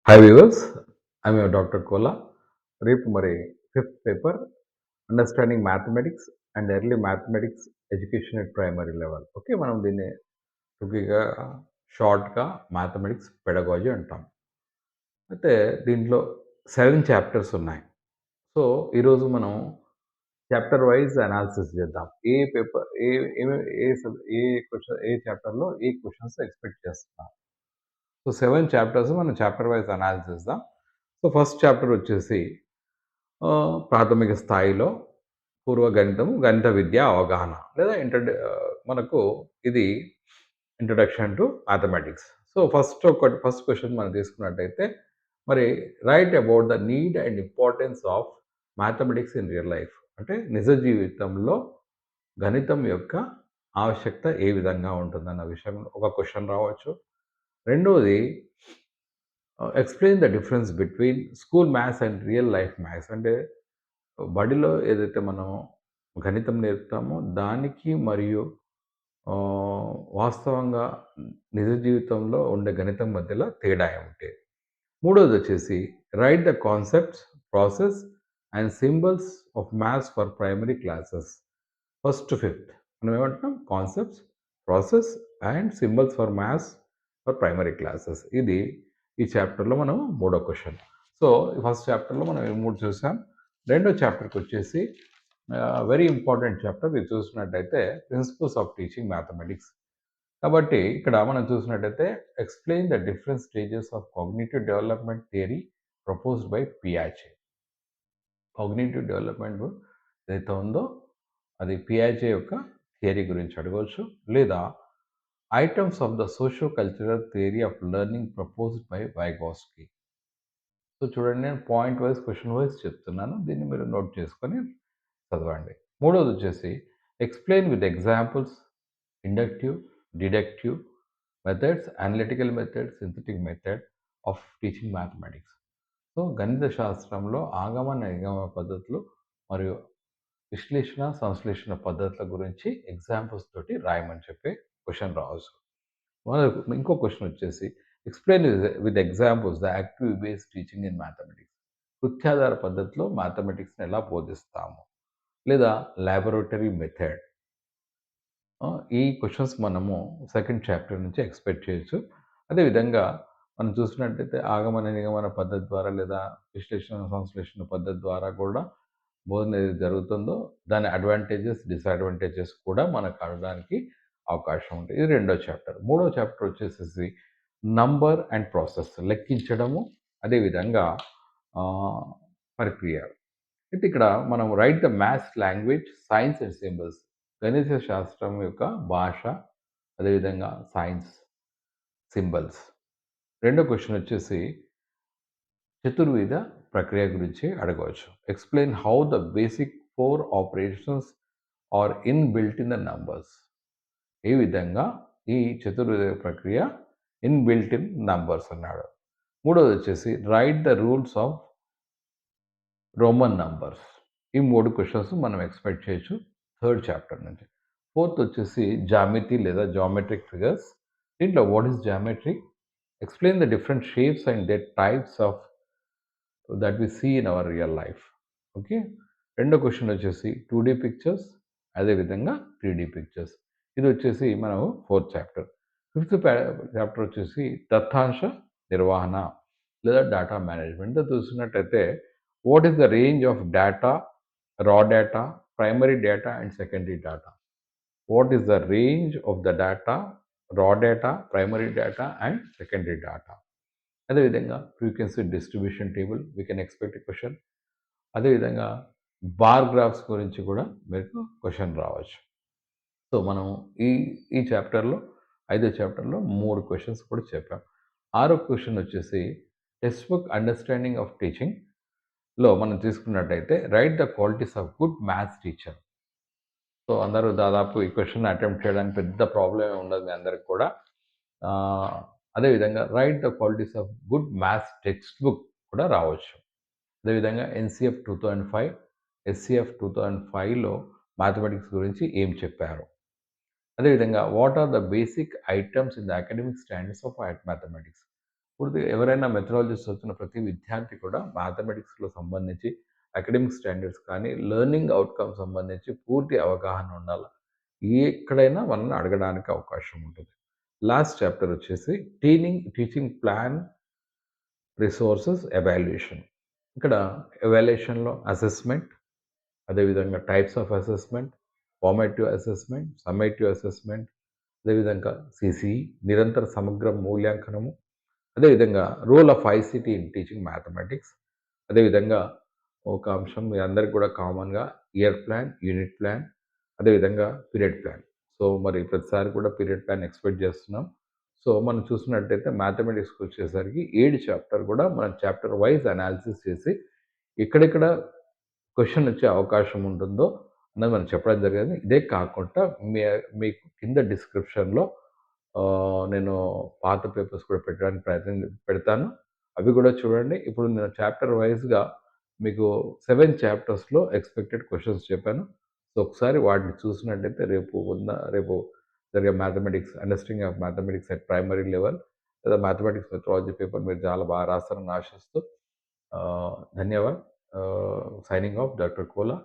Hi viewers, I'm your Dr. Kola. రేపు మరి fifth paper understanding mathematics and early mathematics education at primary level. Okay, మనం దీన్ని టూకీగా షార్ట్గా mathematics pedagogy అంటాం. అయితే దీంట్లో 7 చాప్టర్స్ ఉన్నాయి. సో ఈరోజు మనం చాప్టర్ వైజ్ అనాలిసిస్ చేద్దాం. ఏ పేపర్ ఏ ఏ ఏ సబ్ ఏ క్వశ్చన్ ఏ చాప్టర్లో ఏ క్వశ్చన్స్ ఎక్స్పెక్ట్ చేస్తున్నాం. సో 7 చాప్టర్స్ మనం చాప్టర్ వైజ్ అనాలిసిస్ చేద్దాం. సో ఫస్ట్ చాప్టర్ వచ్చేసి ప్రాథమిక స్థాయిలో పూర్వ గణితము, గణిత విద్య అవగాహన లేదా మనకు ఇది introduction to mathematics. So first question మనం తీసుకున్నట్టయితే మరి write about the need and importance of mathematics in real life. అంటే నిజ జీవితంలో గణితం యొక్క ఆవశ్యకత ఏ విధంగా ఉంటుందన్న విషయం ఒక క్వెషన్ రావచ్చు. రెండోది explain the difference between school maths and real life maths. అంటే బడిలో ఏదైతే మనం గణితం నేర్పుతామో దానికి మరియు వాస్తవంగా నిజ జీవితంలో ఉండే గణితం మధ్యలో తేడా ఏమిటి? మూడోదొచ్చేసి write the concepts, process and symbols of maths for primary classes. First to fifth మనం ఏమంటున్నాం? Concepts, process and symbols for maths for primary classes. ఇది ఈ చాప్టర్లో మనం మూడో క్వశ్చన్. సో ఫస్ట్ చాప్టర్లో మనం ఈ మూడు చూసాం. రెండో చాప్టర్కి వచ్చేసి వెరీ ఇంపార్టెంట్ చాప్టర్. ఇది చూసినట్టయితే ప్రిన్సిపల్స్ ఆఫ్ టీచింగ్ మ్యాథమెటిక్స్. కాబట్టి ఇక్కడ మనం చూసినట్టయితే explain the different stages of cognitive development theory proposed by పియాజే. కాగ్నిటివ్ డెవలప్మెంట్ ఏదైతే ఉందో అది పియాజే యొక్క థియరీ గురించి అడగవచ్చు, లేదా items of the socio cultural theory of learning proposed by Vygotsky. So చూడండి, నేను పాయింట్ వైజ్ క్వశ్చన్ వైజ్ చెప్తున్నాను, దీన్ని మీరు నోట్ చేసుకొని చదవండి. మూడోది వచ్చేసి explain with examples inductive, deductive methods, analytical method, synthetic method of teaching mathematics. So గణిత శాస్త్రంలో ఆగమ నిగమ పద్ధతులు మరియు విశ్లేషణ సంశ్లేషణ పద్ధతుల గురించి ఎగ్జాంపుల్స్ తోటి రాయమని చెప్పి క్వశ్చన్ రావచ్చు. ఇంకో క్వశ్చన్ వచ్చేసి explain with examples the active based teaching in mathematics. కృత్యాధార పద్ధతిలో మ్యాథమెటిక్స్ని ఎలా బోధిస్తాము, లేదా లాబొరేటరీ మెథడ్. ఈ క్వశ్చన్స్ మనము సెకండ్ చాప్టర్ నుంచి ఎక్స్పెక్ట్ చేయొచ్చు. అదేవిధంగా మనం చూసినట్టయితే ఆగమన నిగమన పద్ధతి ద్వారా లేదా విశ్లేషణ సంశ్లేషణ పద్ధతి ద్వారా కూడా బోధన ఏది జరుగుతుందో దాని అడ్వాంటేజెస్, డిసడ్వాంటేజెస్ కూడా మనకు అడగడానికి అవకాశం ఉంటుంది. ఇది రెండో చాప్టర్. మూడో చాప్టర్ వచ్చేసేసి నంబర్ అండ్ ప్రాసెస్, లెక్కించడము, అదేవిధంగా ప్రక్రియ. అయితే ఇక్కడ మనం right the maths language, science and symbols. గణిత శాస్త్రం యొక్క భాష, అదేవిధంగా సైన్స్, సింబల్స్. రెండో క్వశ్చన్ వచ్చేసి చతుర్విధ ప్రక్రియ గురించి అడగవచ్చు. Explain how the basic 4 operations are inbuilt in the numbers. ఏ విధంగా ఈ చతుర్విధ ప్రక్రియ ఇన్‌బిల్ట్ ఇన్ నంబర్స్ అన్నాడు. మూడోది వచ్చేసి right the rules of Roman numbers. ఈ 3 క్వశ్చన్స్ మనం ఎక్స్పెక్ట్ చేయొచ్చు థర్డ్ చాప్టర్ నుంచి. ఫోర్త్ వచ్చేసి జామెట్రీ లేదా జామెట్రిక్ ఫిగర్స్. దీంట్లో what is geometry? Explain the different shapes and their types of that we see in our real life. Okay. రెండో question వచ్చేసి 2D pictures, అదేవిధంగా 3D పిక్చర్స్. ఇది వచ్చేసి మనం ఫోర్త్ చాప్టర్. ఫిఫ్త్ చాప్టర్ వచ్చేసి దత్తాంశ నిర్వహణ లేదా డేటా మేనేజ్మెంట్. చూసినట్టయితే what is the range of data, raw data, primary data and secondary data. What is the range of the data, raw data, primary data and secondary data. అదేవిధంగా frequency distribution table we can expect a question. అదేవిధంగా bar graphs గురించి కూడా మీకు question రావచ్చు. So మనం ఈ ఈ చాప్టర్లో, ఐదో చాప్టర్లో 3 క్వశ్చన్స్ కూడా చెప్పాం. ఆరో క్వశ్చన్ వచ్చేసి టెక్స్ట్ బుక్ అండర్స్టాండింగ్ ఆఫ్ టీచింగ్లో మనం తీసుకున్నట్టయితే right the qualities of good maths teacher. So అందరూ దాదాపు ఈ క్వశ్చన్ అటెంప్ట్ చేయడానికి పెద్ద ప్రాబ్లమ్ ఉండదు మీ అందరికి కూడా. అదేవిధంగా right the qualities of good maths text book కూడా రావచ్చు. అదేవిధంగా ఎన్సీఎఫ్ 2005, ఎస్సీఎఫ్ 2005లో మ్యాథమెటిక్స్ గురించి ఏం చెప్పారు. అదేవిధంగా what are the basic items in the academic standards of mathematics. పూర్తిగా ఎవరైనా మెథడాలజీస్ చదువుతున్న ప్రతి విద్యార్థి కూడా మ్యాథమెటిక్స్‌లో సంబంధించి అకాడమిక్ స్టాండర్డ్స్ కానీ, లెర్నింగ్ అవుట్‌కమ్ సంబంధించి పూర్తి అవగాహన ఉండాల. ఎక్కడైనా మనల్ని అడగడానికి అవకాశం ఉంటుంది. లాస్ట్ చాప్టర్ వచ్చేసి టీచింగ్ ప్లాన్, రిసోర్సెస్, ఎవాల్యుయేషన్. ఇక్కడ ఎవాల్యుయేషన్‌లో అసెస్మెంట్, అదేవిధంగా types of assessment, formative assessment, summative assessment, అదేవిధంగా సీసీఈ, నిరంతర సమగ్ర మూల్యాంకనము, అదేవిధంగా role of ICT in teaching mathematics, అదేవిధంగా ఒక అంశం మీ అందరికి కూడా కామన్‌గా ఇయర్ ప్లాన్, యూనిట్ ప్లాన్, అదేవిధంగా పీరియడ్ ప్లాన్. సో, మరి ప్రతిసారి కూడా పీరియడ్ ప్లాన్ ఎక్స్‌పెక్ట్ చేస్తున్నాం. సో, మనం చూసినట్టయితే మ్యాథమెటిక్స్‌కొచ్చేసరికి 7 చాప్టర్ కూడా మనం చాప్టర్ వైస్ అనాలిసిస్ చేసి ఎక్కడెక్కడ క్వెషన్ వచ్చే అవకాశం ఉంటుందో అన్నది మనం చెప్పడం జరిగింది. ఇదే కాకుండా మీ మీకు కింద డిస్క్రిప్షన్‌లో నేను పాత పేపర్స్ కూడా పెట్టడానికి పెడతాను. అవి కూడా చూడండి. ఇప్పుడు నేను చాప్టర్ వైస్‌గా మీకు 7 చాప్టర్స్‌లో ఎక్స్‌పెక్టెడ్ క్వెషన్స్ చెప్పాను. సో, ఒకసారి వాటిని చూసినట్టయితే రేపు జరిగే understanding of mathematics at primary level లేదా మ్యాథమెటిక్స్ మెథడాలజీ పేపర్ మీరు చాలా బాగా రాస్తారని ఆశిస్తూ ధన్యవాద్. Signing off doctor Kola.